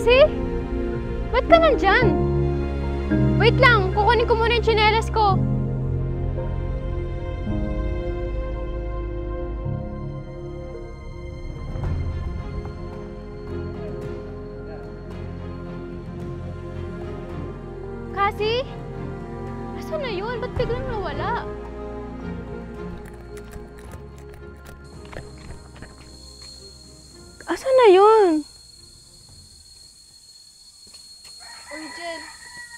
Cassie? Ba't ka nandyan? Wait lang, kukunin ko muna yung tsinelas ko. Cassie? Asan na yun? Ba't biglang nawala? Asan na yun? Uy, Jel.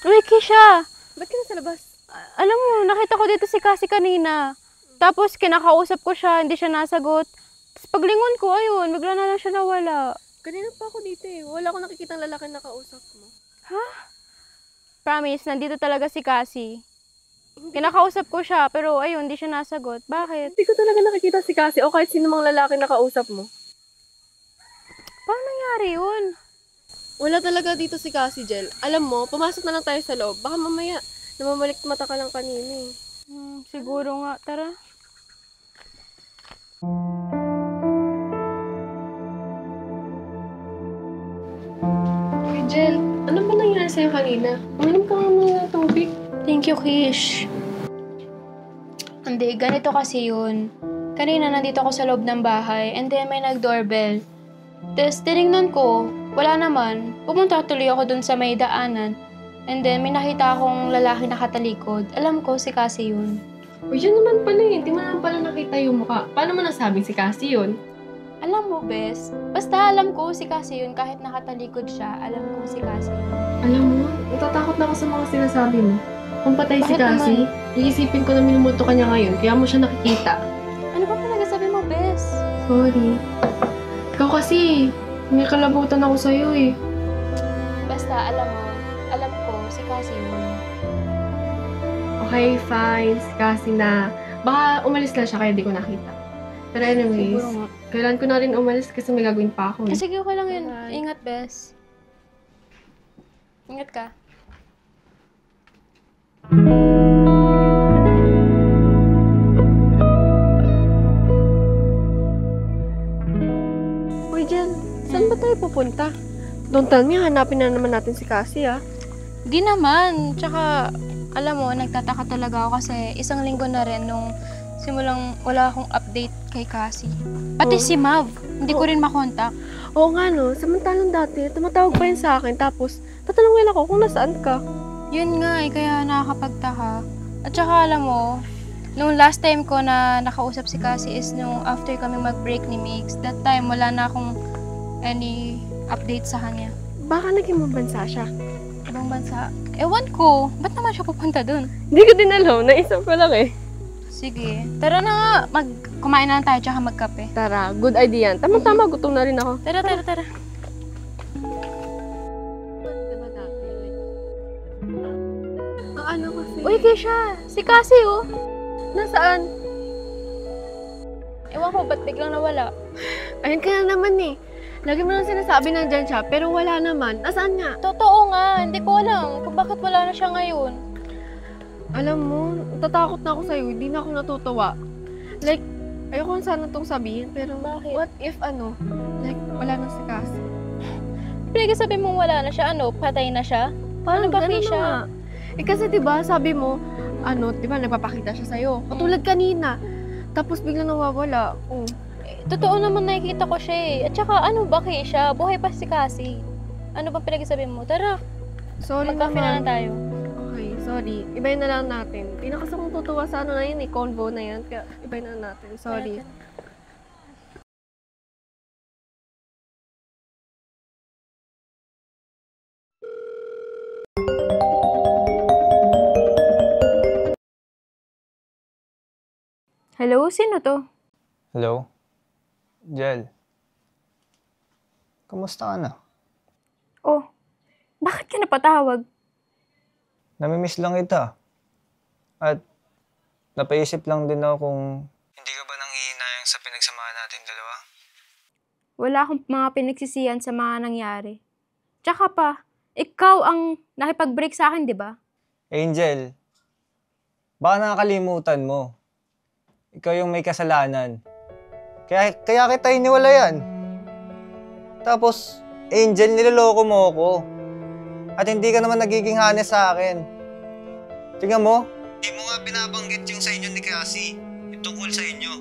Uy, Kisha! Ba't ka nasa labas? Alam mo, nakita ko dito si Cassie kanina. Tapos kinakausap ko siya, hindi siya nasagot. Tapos paglingon ko, ayun, bigla na lang siya nawala. Kanina pa ako dito eh. Wala akong nakikitang lalaki na kausap mo. Ha? Promise, nandito talaga si Cassie. Kinakausap ko siya, pero ayun, hindi siya nasagot. Bakit? Hindi ko talaga nakikita si Cassie o kahit sino mang lalaki na kausap mo. Paano nangyari yun? Wala talaga dito si Cassie, Jel. Alam mo, pumasok na lang tayo sa loob. Baka mamaya, namamalik mata ka lang kanina eh. Siguro nga. Tara. Uy, Jel, ano ba nangyari sa'yo kanina? Uminom ka nga muna ng tubig. Thank you, Kish. Hindi, ganito kasi yun. Kanina nandito ako sa loob ng bahay and then may nag-doorbell. Tapos tinignan ko, wala naman. Pumunta tuloy ako dun sa may daanan. And then may nakita akong lalaki nakatalikod. Alam ko si Cassie yun. Uy, yun naman pala eh. Hindi mo naman pala nakita yung mukha. Paano mo nasabing si Cassie yun? Alam mo, Bes, basta alam ko si Cassie yun kahit nakatalikod siya, alam ko si Cassie yun. Alam mo, natatakot na ako sa mga sinasabi mo. Kung patay si Bakit Cassie, iisipin ko na minumuto ka niya ngayon, kaya mo siya nakikita. Ano ba pinagsasabi mo, Bes? Sorry. Ikaw kasi, may kalabutan ako sa'yo eh. Basta alam mo, alam ko si Cassie yun. Okay, fine. Si Cassie na. Baka umalis lang siya kaya di ko nakita. Pero anyways, Siguro nga. kailan ko na rin umalis kasi may gagawin pa ako eh. Sige, okay lang yun. Bye. Ingat, Bes. Ingat ka. Uy, Jen, saan ba tayo pupunta? Don't tell me, hanapin na naman natin si Cassie ah. Di naman. Tsaka, alam mo, nagtataka talaga ako kasi isang linggo na rin nung simulang wala akong update kay Cassie. Pati si Mav, hindi ko rin makontak. Oo nga no, samantalang dati, tumatawag pa yun sa akin tapos tatanungin ako kung nasaan ka. Yun nga eh, kaya nakakapagtaka. At saka alam mo, nung last time ko na nakausap si Cassie is nung after kami mag-break ni Mix. That time, wala na akong any update sa kanya. Baka naging mabansa siya. Ibang bansa. Ewan ko, ba't naman siya pupunta dun? Hindi ko din alam, naisip ko lang eh. Sige, tara na nga. Kumain na lang tayo tsaka magkape. Tara, good idea yan. Tama-tama, gutom na rin ako. Tara. Ang ano kasi? Uy, Kesha! Si Cassie, oh! Nasaan? Ewan ko, ba't biglang nawala? Ayun ka na naman eh. Lagi mo lang sinasabi nandyan siya, pero wala naman. Nasaan nga? Totoo nga, hindi ko alam kung bakit wala na siya ngayon. Alam mo, natatakot na ako sa'yo. Hindi na ako natutuwa. Like, ayoko na sana itong sabihin, pero Bakit? what if like, wala na si Cassie? Pinagsasabi mong wala na siya, patay na siya? Paano ba, ganun na Kesha? nga. Eh kasi diba, sabi mo, diba, nagpapakita siya sa'yo. Katulad kanina. Tapos biglang nawawala. Oh. Totoo naman nakikita ko siya eh. At saka ano ba Kesha? Buhay pa si Cassie. Ano ba pinagsasabi mo? Tara, Sorry magkape na lang naman. tayo. Okay, sorry. Ibayin na lang natin. Hindi na kasi akong tutuwa sa ano na yun eh, convo na yan. Kaya ibayin na lang natin. Sorry. Hello, sino to? Hello? Jel. Kamusta ka na? Oh, bakit ka napatawag? Namimiss lang kita. At napaisip lang din ako kung hindi ka ba nanghihinayang sa pinagsamahan natin dalawa? Wala akong mga pinagsisihan sa mga nangyari. Tsaka pa, ikaw ang nakipag-break sa akin, di ba? Angel, baka nakakalimutan mo. Ikaw yung may kasalanan. Kaya kita iniwalayan. Tapos, Angel, niloloko mo ako. At hindi ka naman nagiging honest sa akin. Tingnan mo. Hindi mo nga binabanggit yung sa inyo ni Cassie. Yung tungkol sa inyo.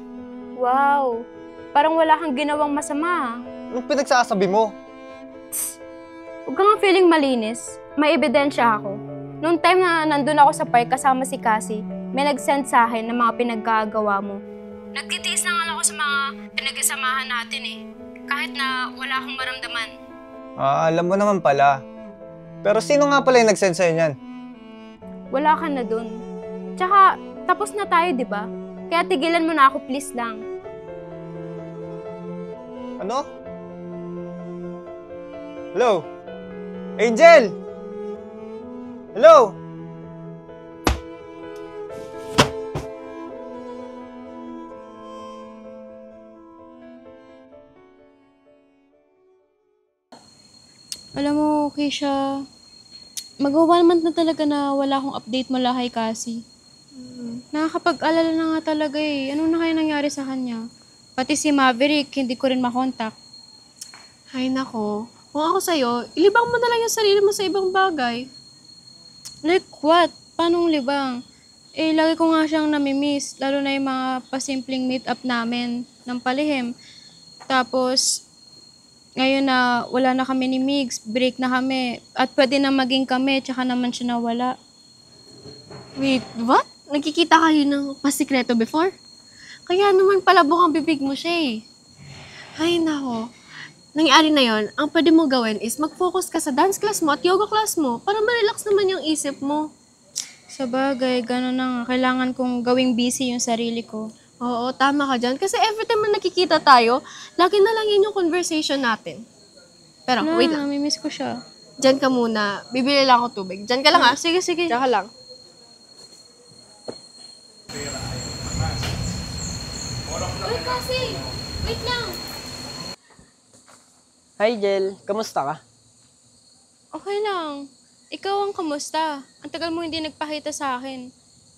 Wow, parang wala kang ginawang masama. Anong pinagsasabi mo? Huwag kang feeling malinis. May ebidensya ako. Noong time na nandun ako sa park kasama si Cassie, may nag-send sa akin ng mga pinagkagawa mo. Nagtitiis na nga ako sa mga pinagsamahan natin eh. Kahit na wala akong maramdaman. Alam mo naman pala. Pero sino nga pala yung nag-send sa'yo niyan? Wala ka na dun. Tsaka, tapos na tayo, di ba? Kaya tigilan mo na ako, please lang. Ano? Hello? Angel! Hello? Alam mo, Keisha, mag-1 month na talaga na wala akong update mula kay Cassie. Nakakapag-alala na nga talaga eh. Ano na kaya nangyari sa kanya? Pati si Maverick, hindi ko rin makontak. Ay nako, kung ako sa'yo, ilibang mo na lang yung sarili mo sa ibang bagay. Like what? Paanong libang? Eh, lagi ko nga siyang namimiss. Lalo na yung mga pasimpleng meet-up namin ng palihim. Tapos, ngayon na wala na kami ni Migs, break na kami. At pwede na maging kami, tsaka naman siya nawala. Wait, what? Nagkikita kayo ng pasikreto before? Kaya naman palabok ang bibig mo siya eh. Ay nako, nangyari na yon. Ang pwede mo gawin is mag-focus ka sa dance class mo at yoga class mo para ma-relax naman yung isip mo. Sa bagay, gano'n na nga. Kailangan kong gawing busy yung sarili ko. Oo, tama ka dyan. Kasi every time na nakikita tayo, lagi na lang yun yung conversation natin. Pero, Wala, wait lang. namimiss ko siya. Diyan ka muna. Bibili lang ako tubig. Diyan ka lang ah. Sige, sige. Diyan ka lang. Uy, kasi! Wait lang! Hi, Jel. Kamusta ka? Okay lang. Ikaw ang kamusta? Ang tagal mo hindi nagpakita sa akin.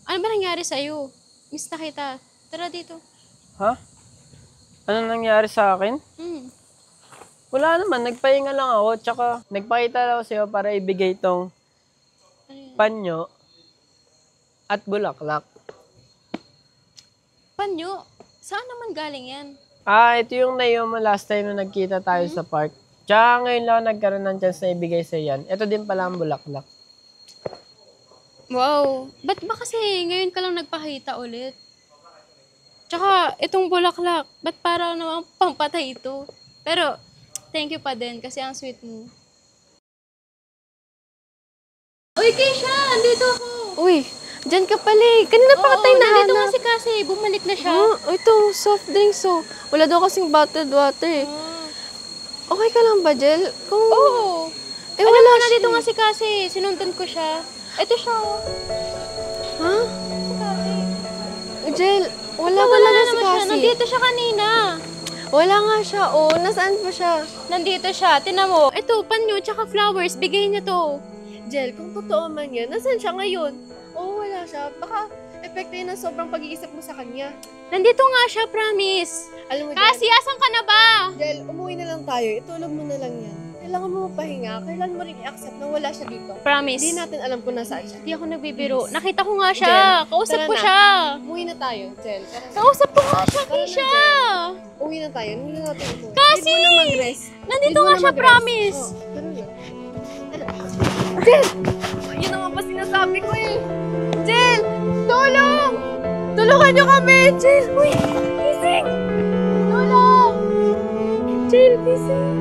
Ano ba nangyari sa'yo? Miss na kita. Tara dito. Ha? Ano nangyari sa akin? Wala naman. Nagpahinga lang ako. Tsaka nagpakita lang ako sa'yo para ibigay tong Ano yan? panyo at bulaklak. Panyo? Saan naman galing yan? Ito yung naiyo mo last time na nagkita tayo sa park. Tsaka ngayon lang nagkaroon ng chance na ibigay sa'yo yan. Ito din pala ang bulaklak. Wow. Ba't ba kasi ngayon ka lang nagpakita ulit? Tsaka, itong bulaklak, ba't parang namang pampatay ito? Pero, thank you pa din kasi ang sweet mo. Uy, Keisha! Andito ako! Uy, diyan ka pala eh. Kanina pa ka tayo nandito nga nahanap. si Cassie. Bumalik na siya. Ito, soft drinks oh. Wala daw kasing bottled water eh. Okay ka lang ba, Jel? Kung... Oo. Eh, Alam wala mo, nandito siya. nga si Cassie. Sinundan ko siya. Ito siya, oh. Ha? Si Cassie. Jel, wala Wala talaga na si naman siya. Cassie. Nandito siya kanina. Wala nga siya, oh. Nasaan pa siya? Nandito siya. Tinan mo. Ito, panyo, tsaka flowers. Bigay niya to. Jel, kung totoo man yan, nasaan siya ngayon? Oo, wala siya. Baka epekto yun ng sobrang pag-iisip mo sa kanya. Nandito nga siya, promise. Alam mo, Cassie, asan ka na ba? Jel, umuwi na lang tayo. Itulog mo na lang yan. Kailangan mo mapahinga. Kailangan mo rin i-accept na wala siya dito. Promise. Hindi natin alam kung nasaan siya. Hindi ako nagbibiro. Nakita ko nga siya. Jen, Kausap tara ko na. siya. Umuwi na tayo, Jel. Tara na. Kausap ko nga siya, Tara na, Keisha. Uwi na tayo. Hindi na natin ito. Cassie! Need mo na mag-rest. Nandito Need mo nga na siya, mag-rest. promise. Oh, tara na. Jel! Yun naman pa sinasabi ko eh. Jel! Tulong! Tulungan niyo kami! Jel! Uy! Gising! Tulong! Jel, gising!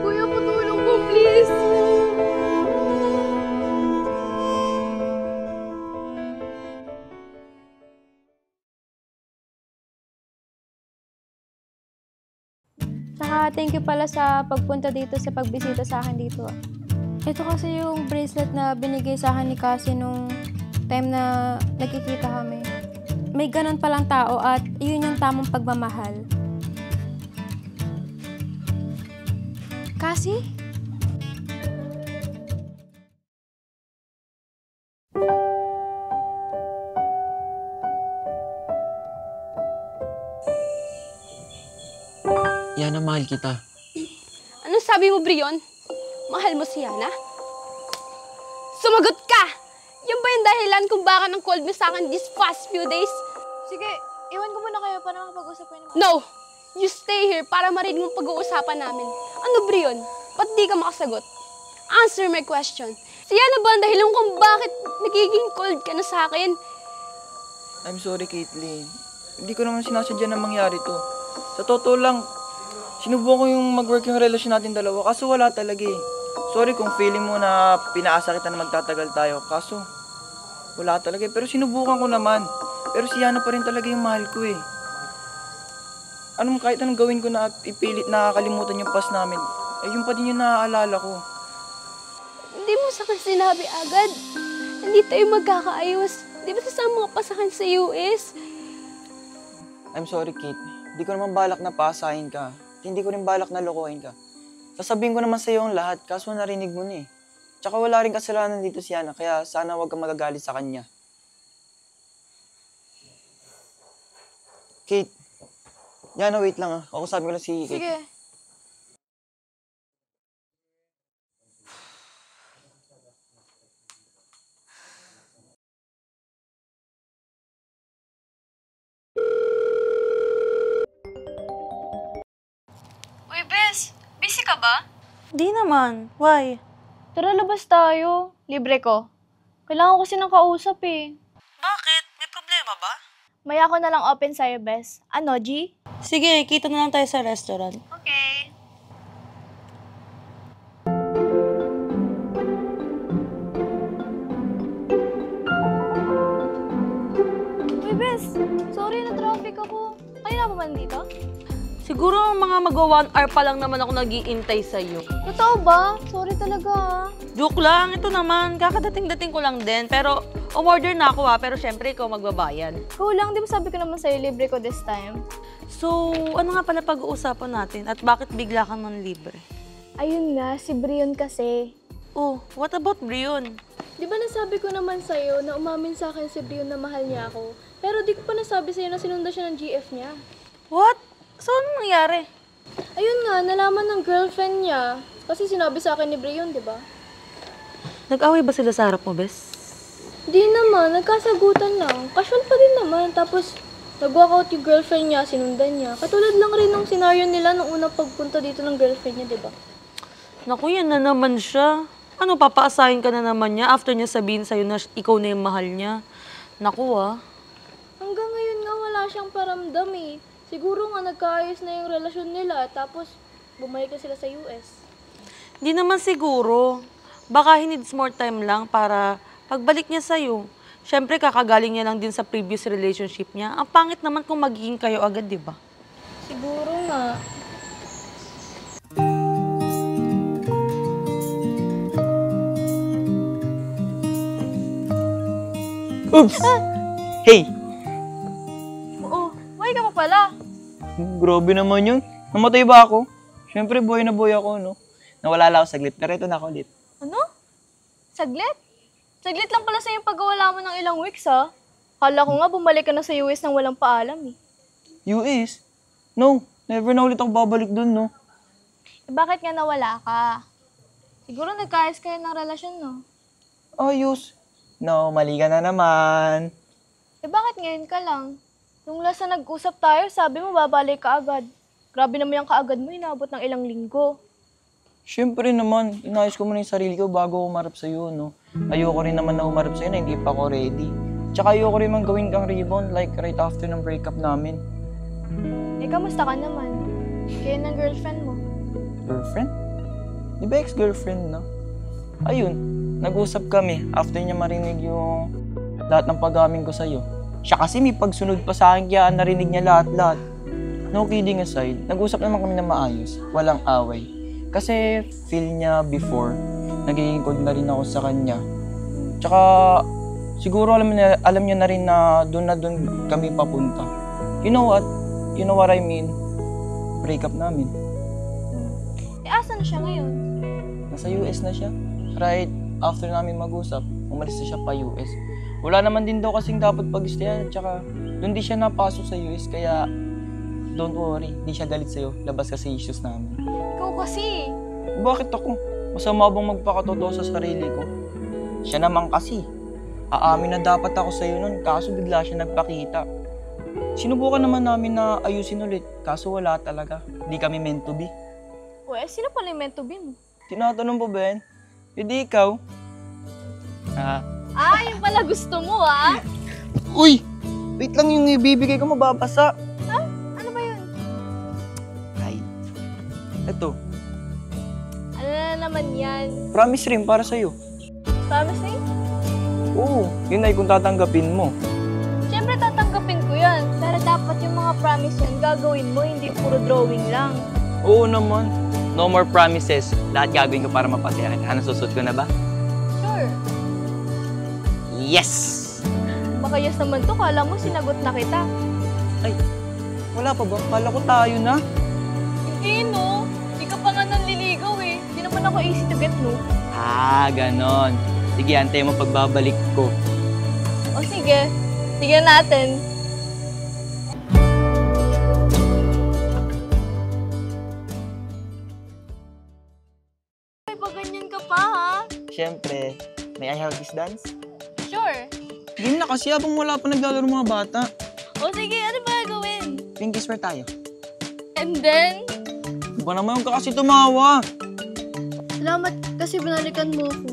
Kuya, patulong ko, please! Tsaka thank you pala sa pagpunta dito, sa pagbisita sa akin dito. Ito kasi yung bracelet na binigay sa akin ni Cassie nung time na nagkikita kami. May ganun palang tao at yun yung tamang pagmamahal. Cassie? Yana, mahal kita. Ano sinasabi mo, Brion? Mahal mo si Yana? Sumagot ka! Yan ba yung dahilan kung bakit ang cold mo sa akin these past few days? Sige, iwan ko muna kayo para makapag-usap kayo naman. No! You stay here para marinig mong pag-uusapan namin. Ano, Brion? Ba't di ka makasagot? Answer my question. Si Yana ba ang dahilan kung bakit nagiging cold ka na sa akin? I'm sorry, Caitlyn. Hindi ko naman sinasadya na mangyari to. Sa totoo lang, sinubukan ko yung mag-work yung relasyon natin dalawa, kaso wala talaga eh. Sorry kung feeling mo na pinaasa kita na magtatagal tayo, kaso wala talaga eh. Pero sinubukan ko naman. Pero si Yana pa rin talaga yung mahal ko eh. Kahit anong gawin ko na ipilit nakakalimutan yung past namin, eh yun pa din yung naaalala ko. Hindi mo sa akin sinabi agad. Hindi tayo magkakaayos. Di ba sasama ka pa sa akin sa US? I'm sorry, Kate. Hindi ko naman balak na paasahin ka. Hindi ko rin balak na lokohin ka. Sasabihin ko naman sa iyo ang lahat, kaso narinig mo na eh. Tsaka wala rin kasalanan dito si Yana, kaya sana huwag kang magagalit sa kanya. Kate, Yana, wait lang ah. Ako sabi ko lang si Kate. Sige. Uy, Bes! Busy ka ba? Di naman. Why? Tara, labas tayo. Libre ko. Kailangan ko kasi ng kausap eh. Bakit? May problema ba? May ako na lang open sa'yo, Bes. Ano, G? Sige, kita na lang tayo sa restaurant. Okay. Uy, Bes! Sorry na traffic ako. Kanina pa ba nandito? Siguro mga magwa 1 hour pa lang naman ako nag-iintay sa'yo. Totoo ba? Sorry talaga ah. Joke lang, ito naman. Kakadating-dating ko lang din. Pero umorder na ako pero syempre ikaw magbabayad. Ikaw lang, di ba sabi ko naman sa'yo, libre ko this time? So, ano nga pala pag-uusapan natin at bakit bigla kang manlibre? Ayun nga, si Brion kasi. Oh, what about Brion? Di ba nasabi ko naman sa'yo na umamin sa akin si Brion na mahal niya ako? Pero di ko pa nasabi sa'yo na sinunda siya ng GF niya. What? So, ano nangyari? Ayun nga, nalaman ng girlfriend niya. Kasi sinabi sa akin ni Brion, di ba? Nag-away ba sila sa harap mo, Bes? Di naman, nagkasagutan lang. Casual pa din naman. Tapos, nag-walkout yung girlfriend niya, sinundan niya. Katulad lang rin ng scenario nila nung unang pagpunta dito ng girlfriend niya, di ba? Naku, yan na naman siya. Ano, papaasahin ka na naman niya after niya sabihin sa'yo na ikaw na yung mahal niya. Naku ah. Hanggang ngayon nga wala siyang paramdam eh. Siguro nga nagkaayos na yung relasyon nila tapos bumalik na sila sa US. Hindi naman siguro. Baka he needs more time lang para pagbalik niya sa'yo. Siyempre, kakagaling niya lang din sa previous relationship niya. Ang pangit naman kung magiging kayo agad, di ba? Siguro nga. Oops! Hey! Oo, why ka pa pala? Grabe naman yun. Namatay ba ako? Siyempre, buhay na buhay ako, no? Nawala lang ako saglit, pero ito na ako ulit. Ano? Saglit? Saglit lang pala sa yung pagkawala mo ng ilang weeks, ha? Kala ko nga bumalik ka na sa US nang walang paalam, eh. US? No, never na ulit ako babalik dun, no? Eh, bakit nga nawala ka? Siguro nagkaayos kayo ng relasyon, no? Ayos. No, mali ka na naman. Eh, bakit ngayon ka lang? Nung last na nag-usap tayo, sabi mo babalik ka agad. Grabe naman yung kaagad mo, inabot ng ilang linggo. Siyempre naman, inayos ko muna yung sarili ko bago umarap sa'yo, no? Ayoko rin naman na umarap sa'yo na hindi pa ako ready. Tsaka ayoko rin man gawin kang rebound like right after ng breakup namin. Eh, kamusta ka naman? Kayo ng girlfriend mo. Girlfriend? Di ba ex-girlfriend, no? Ayun, nag-usap kami after niya marinig yung lahat ng pag-amin ko sa'yo. Siya kasi may pagsunod pa sa akin kaya narinig niya lahat-lahat. No kidding aside, nag-usap naman kami na maayos, walang away. Kasi feel niya before, nagiging cold na rin ako sa kanya. Tsaka siguro alam niya na rin na doon kami papunta. You know what? You know what I mean? Breakup namin. Eh, asan siya ngayon? Nasa US na siya. Right after namin mag-usap, umalis na siya pa US. Wala naman din daw kasing dapat pag-stayan at saka doon di siya napasok sa US kaya don't worry, di siya galit sa'yo. Labas kasi issues namin. Ikaw kasi. Bakit ako? Masama bang magpakatotoo sa sarili ko? Siya naman kasi. Aamin na dapat ako sa'yo nun, kaso bigla siya nagpakita. Sinubukan naman namin na ayusin ulit, kaso wala talaga. Hindi kami meant to be. Sino pala yung meant to be mo? Tinatanong pa ba yan? Hindi ikaw. Yung pala gusto mo, Uy! Wait lang, yung ibibigay ko mababasa. Ano ba yun? Ay. Eto, Ano na naman yan? promise ring para sa'yo. Promise ring? Oo, yun ay kung tatanggapin mo. Siyempre tatanggapin ko yan. Pero dapat yung mga promise yan gagawin mo, hindi puro drawing lang. Oo naman. No more promises. Lahat gagawin ko para mapasaya ka. Ano, susunod ko na ba? Sure. Yes! Baka yes naman to, kala mo sinagot na kita. Ay, wala pa ba? Kala ko tayo na. Hindi no, hindi ka pa nga nanliligaw eh. Hindi naman ako easy to get no. Ganon. Sige, antay mo pagbabalik ko. O sige, tignan natin. Ay, ba ganyan ka pa ha? Siyempre, may I have this dance? Sure. Game na kasi habang wala pa naglalaro mga bata. O sige, ano ba gagawin? Pinky swear tayo. And then? Ba naman ka kasi tumawa? Salamat kasi binalikan mo ako.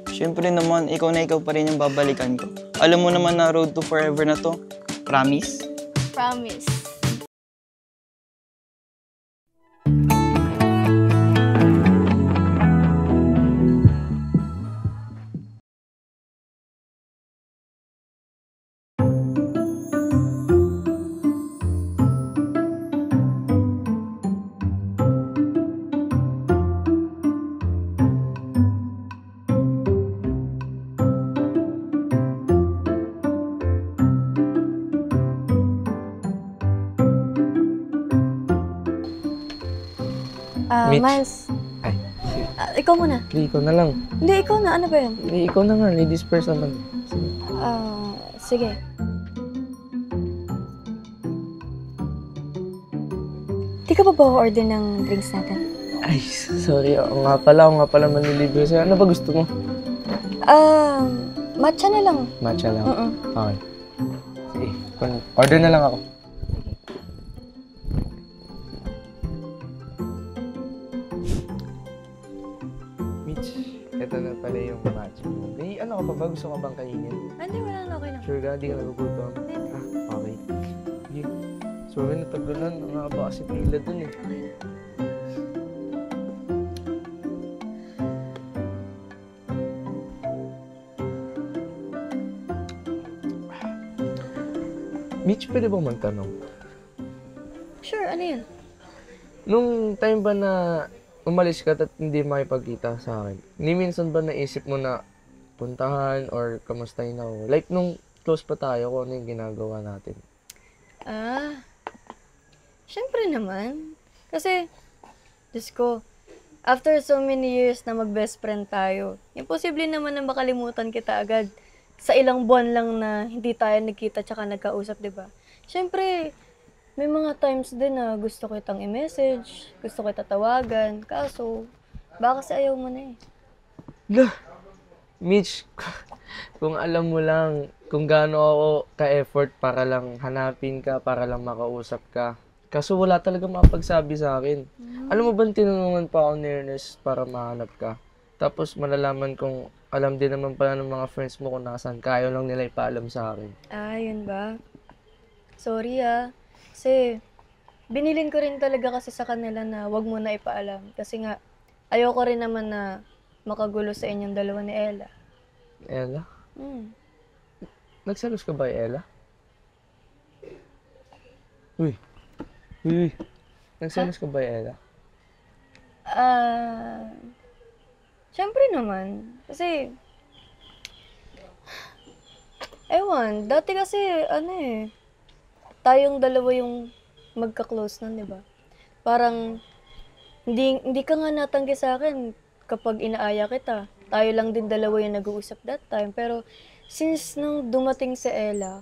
Siyempre naman, ikaw na ikaw pa rin yung babalikan ko. Alam mo naman na road to forever na to. Promise? Promise. Mitch. Miles. Ay, Ikaw muna. hindi, ikaw na lang. Hindi, ikaw na. Ano ba yun? Hindi, ikaw na nga. Ladies first naman. Sige. Sige. Di ka ba order ng drinks natin? Ay, sorry. Ako nga pala manlilibre sa'yo. Ano ba gusto mo? Matcha na lang. Matcha lang. Mm-mm. Okay. Sige, order na lang ako. Mitch, ito na pala yung matcha mo. May ano ka pa ba? Gusto ka bang kainin? Hindi, wala na. Okay lang. Sure ka? Di ka nagugutom? Okay. Sige. Sorry na tagulan. Ang haba kasi pila dun eh. Mitch, pwede bang magtanong? Sure, ano yun? Nung time ba na umalis ka at hindi makipagkita sa akin, ni minsan ba naisip mo na puntahan or kamustahin ako? Like, nung close pa tayo, kung ano yung ginagawa natin? Syempre naman. Kasi, Diyos ko, after so many years na mag-best friend tayo, imposible naman na makalimutan kita agad sa ilang buwan lang na hindi tayo nagkita tsaka nagkausap, di ba? Syempre, may mga times din na gusto kitang i-message, gusto kita tawagan, kaso, baka kasi ayaw mo na eh. Lah! Mitch, kung alam mo lang kung gaano ako ka-effort para lang hanapin ka, para lang makausap ka. Kaso wala talaga makapagsabi sa akin. Alam mo ba, tinulungan pa ako ni Ernest para mahanap ka. Tapos malalaman kong alam din naman pala ng mga friends mo kung nasaan ka. Ayaw lang nila ipaalam sa akin. Yun ba? Sorry kasi binilin ko rin talaga kasi sa kanila na wag mo na ipaalam. Kasi nga, ayoko rin naman na makagulo sa inyong dalawa ni Ella. Ella? Hmm. Nagsalos ka ba, Ella? Uy. Uy. Nagsalos ka ba, Ella? Syempre naman. Kasi, ewan, dati kasi, tayong dalawa yung magka-close nun, di ba? Parang, hindi ka nga natanggi sa akin kapag inaaya kita. Tayo lang din dalawa yung nag-uusap that time. Pero, since nung dumating si Ella,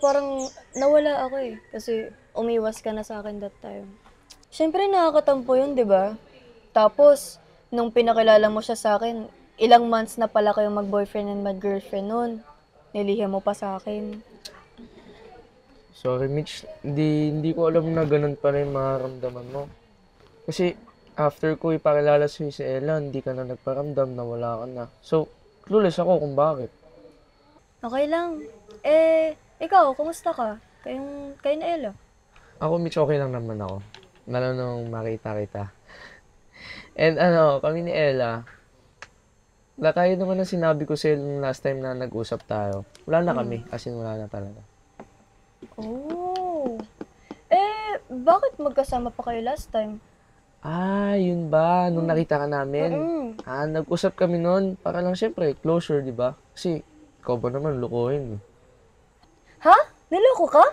parang nawala ako eh. Kasi, umiwas ka na sa akin that time. Syempre, nakakatampo yun, di ba? Tapos, nung pinakilala mo siya sa akin, ilang months na pala kayong mag-boyfriend and mag-girlfriend nun. Nilihim mo pa sa akin. Sorry, Mitch. Hindi ko alam na ganun pa rin mararamdaman mo. Kasi, after ko ipakilala sa'yo si Ella, hindi ka na nagparamdam na wala ka na. So, clueless ako kung bakit. Okay lang. Ikaw, kumusta ka? Kayo na Ella? Ako, Mitch, okay lang naman ako. Lalo nung makita kita. And kami ni Ella, kaya naman ang sinabi ko sa'yo nung last time na nag-usap tayo. Wala na kami, as in wala na talaga. Oh. Bakit magkasama pa kayo last time? Yun ba? Nung nakita ka namin? Nag-usap kami noon para lang syempre, closure, di ba? Kasi, ikaw ba naman lukuhin eh. Ha? Niloko ka?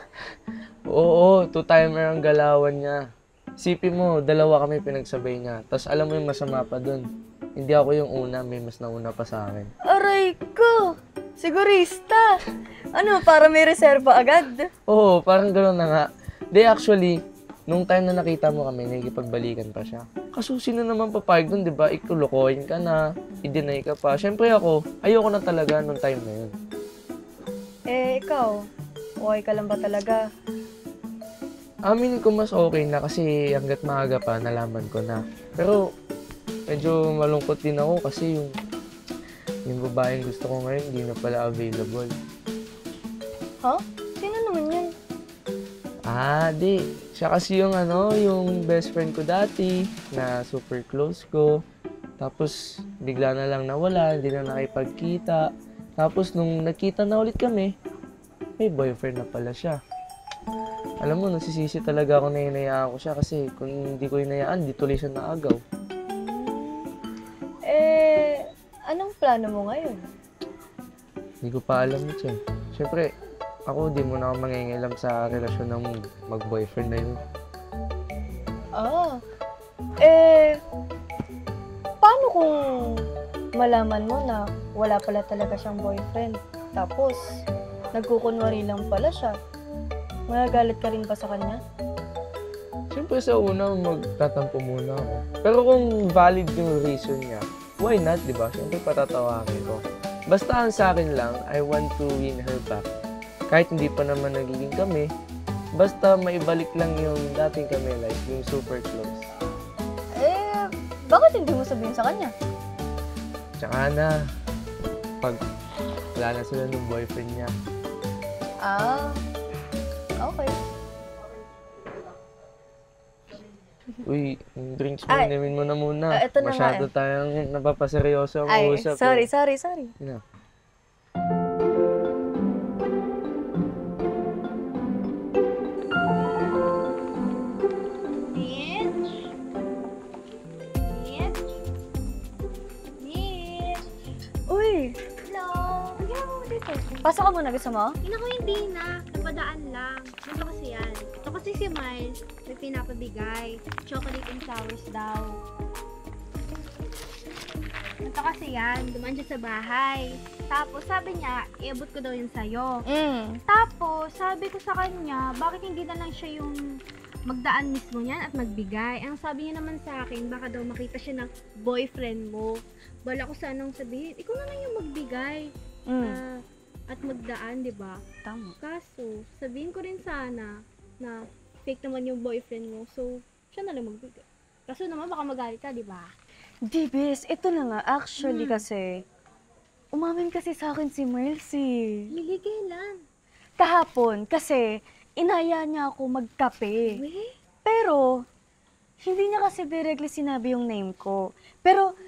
Oo, 2-timer ang galawan niya. Isipin mo, 2 kami pinagsabay niya. Tapos alam mo yung masama pa dun. Hindi ako yung una, may mas nauna pa sa akin. Aray ko! Sigurista! Ano, para may reserva agad? Oo, parang gano'n na nga. Actually, nung time na nakita mo kami, nakikipagbalikan pa siya. Kaso sino naman papayag dun, di ba? Ikulukoyin ka na, i-deny ka pa. Siyempre ako, ayoko na talaga nung time na yun. Ikaw, okay ka lang ba talaga? Aminin ko mas okay na kasi hanggat maaga pa, nalaman ko na. Pero, medyo malungkot din ako kasi yung babaeng gusto ko ngayon, hindi na pala available. Ha? Sino naman yun? Siya kasi yung yung best friend ko dati, na super close ko. Tapos, bigla na lang nawala, hindi na nakipagkita. Tapos, nung nakita na ulit kami, may boyfriend na pala siya. Alam mo, nagsisisi talaga ako na hinayaan ko siya kasi kung hindi ko hinayaan, di tuloy siya naagaw. Anong plano mo ngayon? Hindi ko pa alam ito eh. Siyempre, ako di mo na ako mangingilam sa relasyon ng mag-boyfriend na yun. Paano kung malaman mo na wala pala talaga siyang boyfriend? Tapos, nagkukunwari lang pala siya. Magagalit ka rin ba sa kanya? Siyempre sa una, magtatampo muna ako. Pero kung valid yung reason niya, why not, di ba? Siyempre patatawakin ko. Basta ang sa akin lang, I want to win her back. Kahit hindi pa naman nagiging kami, basta maibalik lang yung dating kami, like yung super close. Bakit hindi mo sabihin sa kanya? Tsaka na, pag wala na sila ng boyfriend niya. Okay. Uy, yung drinks mo, inumin mo na muna. Ito na Masyado tayong napapaseryoso ang usap. Sorry. Yeah. Uy! Hello! Bigyan mo dito. Pasok ka muna, gusto mo? Hindi ko hindi na. Napadaan lang. Ito kasi yan. Ito kasi si Miles. May pinapabigay. Chocolate and flowers daw. Ito kasi yan. Dumaan siya sa bahay. Tapos sabi niya, iabot ko daw yun sa'yo. Tapos sabi ko sa kanya, bakit hindi na lang siya yung magdaan mismo niyan at magbigay. Ang sabi niya naman sa akin, baka daw makita siya ng boyfriend mo. Bala ko sanang sabihin, ikaw na lang yung magbigay at magdaan, di ba? Tama. Kaso, sabihin ko rin sana na fake naman yung boyfriend mo, so siya na lang magbigay. Kaso naman baka magalit ka, di ba? Di, bes, ito na nga. Actually kasi, umamin kasi sa akin si Miles eh. Miligay lang. Kahapon, kasi inaya niya ako magkape. Pero, hindi niya kasi directly sinabi yung name ko. Pero,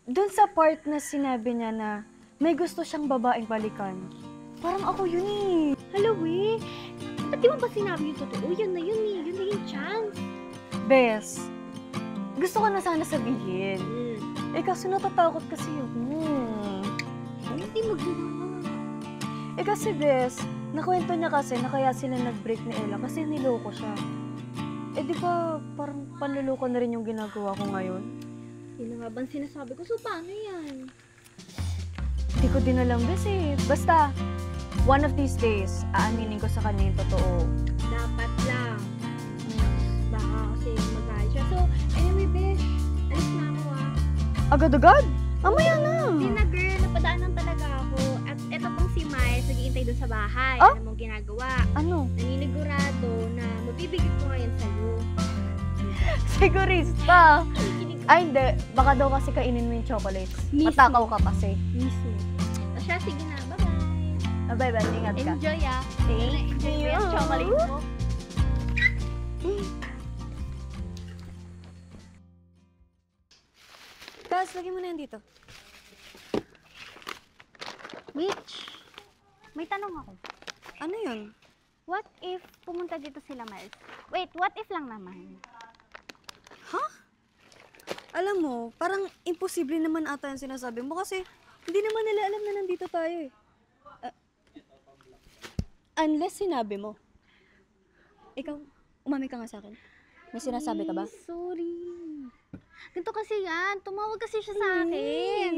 dun sa part na sinabi niya na may gusto siyang babaeng balikan, parang ako yun eh. Hello, Ba't di mo ba sinabi yung totoo? Yun na yun eh. Yun na yung chance. Bes, gusto ko na sana sabihin. Kaso natatakot kasi yun. Hindi magagawa. Kasi Bes, nakwento niya kasi na kaya sila nag-break ni Ella kasi niloko siya. Di ba parang panluloko na rin yung ginagawa ko ngayon? Yun na nga bang sinasabi ko? So, paano yan? Hindi ko din alam, Bes eh. Basta, one of these days, aaminin ko sa kanya yung totoo. Dapat lang. Baka kasi magalit siya. So, anyway, Bes, alis na ako. Agad-agad? Mamaya na. Hindi na girl, napadaanan talaga ako. At eto pong si Miles, naghihintay doon sa bahay. Ah? Ano mong ginagawa? Ano? Naninigurado na mabibigit ko ngayon sa'yo. Sigurista. Ay, hindi. Baka daw kasi kainin mo yung chocolates. Mismo. Matakaw ka kasi. Mismo. O siya, sige na. Bye-bye. Bye-bye, ingat ka. Enjoy ah. Thank Enjoy mo you. yung chocolate mo. Tapos, lagyan mo na yan dito. Mitch, may tanong ako. Ano yun? What if pumunta dito sila Miles? Wait, what if lang naman? Alam mo, parang imposible naman ata yung sinasabi mo kasi hindi naman nila alam na nandito tayo eh. Unless sinabi mo. Ikaw, umami ka nga sa akin. May sinasabi ka ba? Sorry. Ganito kasi yan. Tumawag kasi siya sa akin.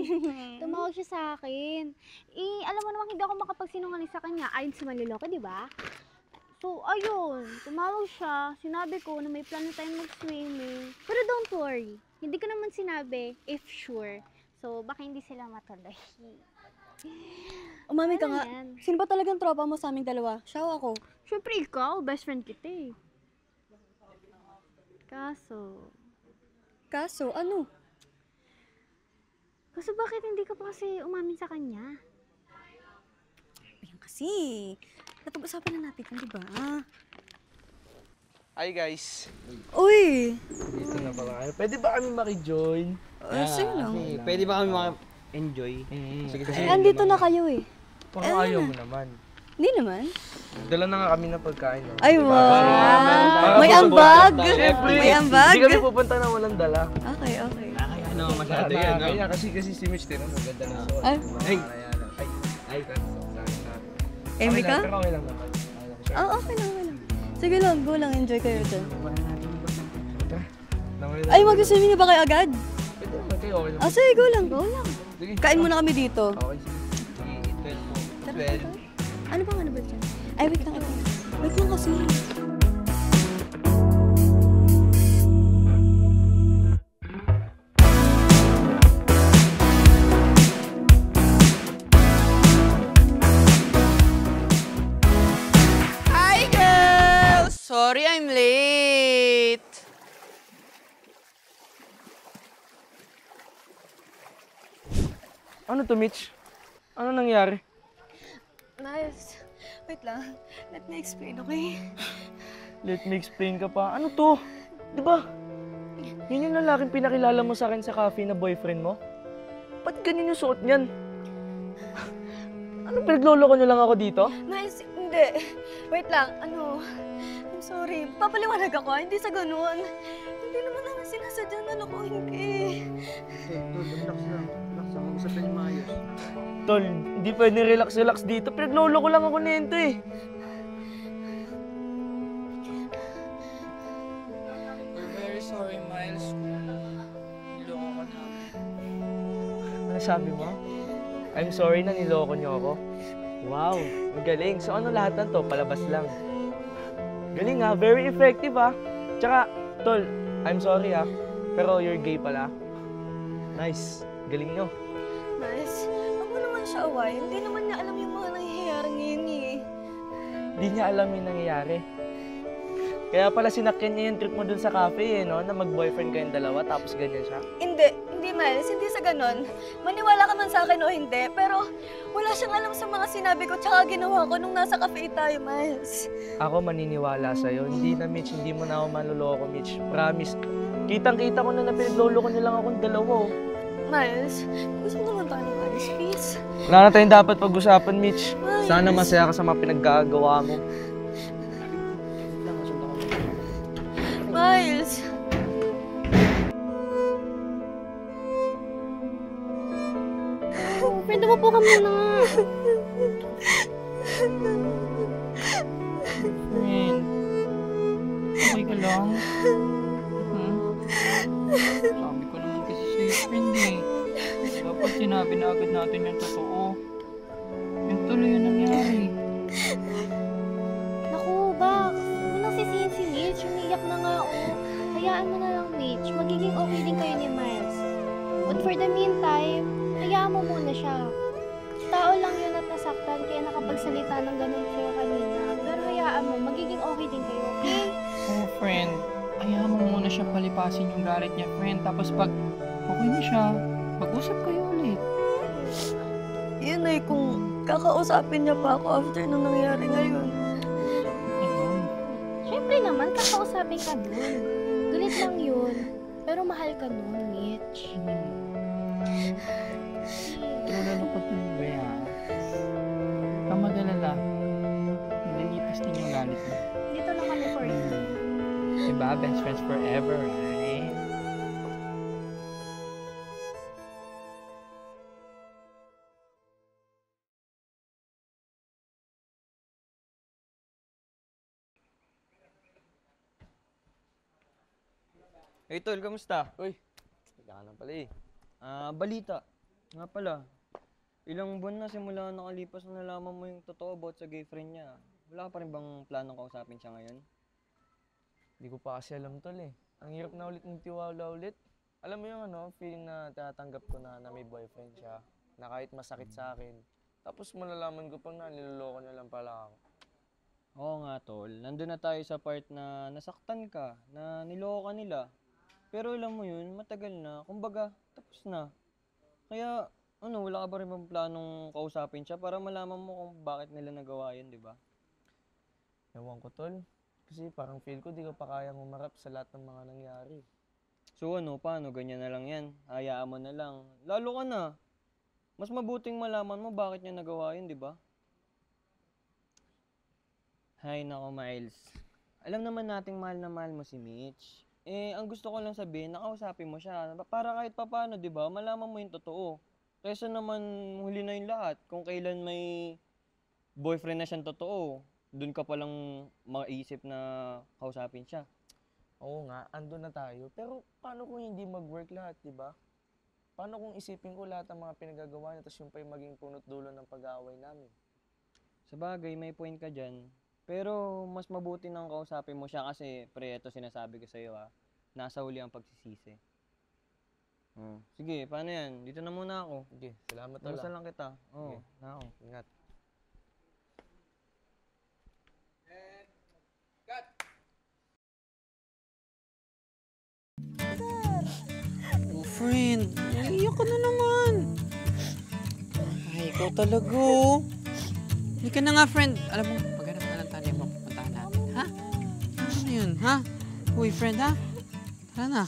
Tumawag siya sa akin. Alam mo naman hindi ako makapagsinungaling sa kanya. Ayon sa Manliloko, di ba? So, ayun. Tumawag siya. Sinabi ko na may plano tayong mag-swimming. Pero don't worry. Hindi ko naman sinabi if sure. So, baka hindi sila matuloy. Umami ka Ano nga. yan? Sino ba talagang tropa mo sa aming dalawa? Siya o ako? Siyempre ikaw, best friend kita eh. Kaso, ano? Kaso bakit hindi ka pa kasi umamin sa kanya? Ayan kasi. Napag-usapan na natin, di ba? Hi guys. Uy! Dito na pala kayo. Pwede ba kami maki-join? Sige lang. Pwede ba kami maka-enjoy? Sige kasi. Andito na kayo eh. Parang ayaw mo naman. Hindi naman. Dala na nga kami ng pagkain. No? Ay, wow! Para May po- ambag! Siyempre. May ambag! Hindi kami pupunta na walang dala. Okay, okay. Ano, masyado yan, no? Kaya kasi si Mitch din, maganda na suot. Ay. Ay. Amy ka? Pero okay lang naman. Okay lang, okay lang. Sige lang, go lang, enjoy kayo dyan. Naman Ay, mag-swimming na ba kayo agad? Pwede naman kayo, okay lang. Sige, go lang. Go lang. Sige. Kain muna kami dito. Okay, sige. 12 po. Ano bang ano ba dyan? Ay, wait lang. Wait lang kasi. Hi, girls! Sorry I'm late. Ano to, Mitch? Ano nangyari? Nice. Wait lang. Let me explain, okay? Let me explain ka pa. Ano to? Di ba? Yun yung lalaking pinakilala mo sa akin sa cafe na boyfriend mo? Ba't ganyan yung suot niyan? Ano, pinagloloko niyo lang ako dito? Nice. Hindi. Wait lang. Ano? I'm sorry. Papaliwanag ako. Hindi sa ganun. Hindi naman namin sinasadya na lokohin ka eh. Tol, hindi pwede relax-relax dito. Pinagloloko lang ako nito eh. We're very sorry, Miles. Niloko ka namin. Ano sabi mo? I'm sorry na niloko niyo ako. Wow, ang galing. So ano lahat ng to? Palabas lang. Galing ha, very effective ha. Tsaka, tol, I'm sorry ha. Pero you're gay pala. Nice, galing nyo. Nice. Huwag mo naman siya away. Hindi naman niya alam yung mga nangyayari ngayon eh. Hindi niya alam yung nangyayari. Kaya pala sinakyan niya yung trip mo dun sa cafe eh, no? Na mag-boyfriend kayong dalawa tapos ganyan siya. Hindi, Miles. Hindi sa ganon. Maniwala ka man sa akin o hindi, pero wala siyang alam sa mga sinabi ko tsaka ginawa ko nung nasa cafe tayo, Miles. Ako maniniwala sa'yo. Hindi na, Mitch. Hindi mo na ako manloloko, Mitch. Promise. Kitang-kita ko na pinagloloko niyo lang akong dalawa, oh. Miles, gusto mo naman tayo ng Miles, please. Wala na tayong dapat pag-usapan, Mitch. Miles. Sana masaya ka sa mga pinaggagawa mo. Miles! Pwede mo po ka muna. Friend, okay ka lang? Sabi ko naman kasi sa'yo, friend eh. Dapat sinabi na agad natin yung totoo. Yung tuloy yung nangyari. Naku, Bax. Huwag mo nang sisihin si Mitch. Umiiyak na nga, oh. Hayaan mo na lang, Mitch. Magiging okay din kayo ni Miles. But for the meantime, hayaan mo muna siya. Tao lang yun at nasaktan kaya nakapagsalita ng ganun sa'yo kanina. Pero hayaan mo, magiging okay din kayo, okay? Oh, friend. Ayaw mo muna siya palipasin yung galit niya, friend. Tapos pag okay na siya, mag-usap kayo ulit. Yun ay kung kakausapin niya pa ako after nung nangyari ngayon. Ayun. Siyempre naman, kakausapin ka nun. Galit lang yun. Pero mahal ka nun, Mitch. Nalulungkot din ba yan? Huwag kang mag-alala. Nalilipas din yung galit mo. Dito lang kami for you. Diba? Best friends forever, right? Hey tol, kamusta? Uy, teka ka na pala eh. Balita. Nga pala, ilang buwan na simula nakalipas na nalaman mo yung totoo about sa gay friend niya. Wala ka pa rin bang planong kausapin siya ngayon? Hindi ko pa kasi alam tol eh. Ang hirap na ulit ng tiwala ulit. Alam mo yung feeling na tatanggap ko na may boyfriend siya. Na kahit masakit sa akin. Tapos malalaman ko pang na niloloko niya lang pala ako. Oo nga tol, nandun na tayo sa part na nasaktan ka, na niloko ka nila. Pero alam mo yun, matagal na. Kumbaga, tapos na. Kaya, wala ka ba rin bang planong kausapin siya para malaman mo kung bakit nila nagawa yun, di ba? Ewan ko tol. Kasi parang feel ko di ko pa kayang umarap sa lahat ng mga nangyari. So paano? Ganyan na lang yan. Hayaan mo na lang. Lalo ka na. Mas mabuting malaman mo bakit niya nagawa yun, di ba? Hay nako, Miles. Alam naman nating mahal na mahal mo si Mitch. Ang gusto ko lang sabihin, nakausapin mo siya. Para kahit papaano, di ba, malaman mo yung totoo. Kaysa naman huli na yung lahat. Kung kailan may boyfriend na siyang totoo, dun ka palang maisip na kausapin siya. Oo nga, andun na tayo. Pero paano kung hindi mag-work lahat, di ba? Paano kung isipin ko lahat ng mga pinagagawa niya tapos yung pa yung maging punot dulo ng pag-aaway namin? Sabagay, may point ka dyan. Pero mas mabuti nang kausapin mo siya kasi, pre, ito sinasabi ko sa'yo nasa huli ang pagsisisi. Sige, paano yan? Dito na muna ako. Sige, salamat tol. Basta lang kita. Oo, Sige. na ako. Ingat. Oh, friend. Naiiyak ka na naman. Ay, ikaw talaga, oh. Hindi ka na nga, friend. Alam mo, maghanap na lang tayo ibang pupuntahan natin, ha? Ano yun, ha? Uy, friend, ha? Tara na.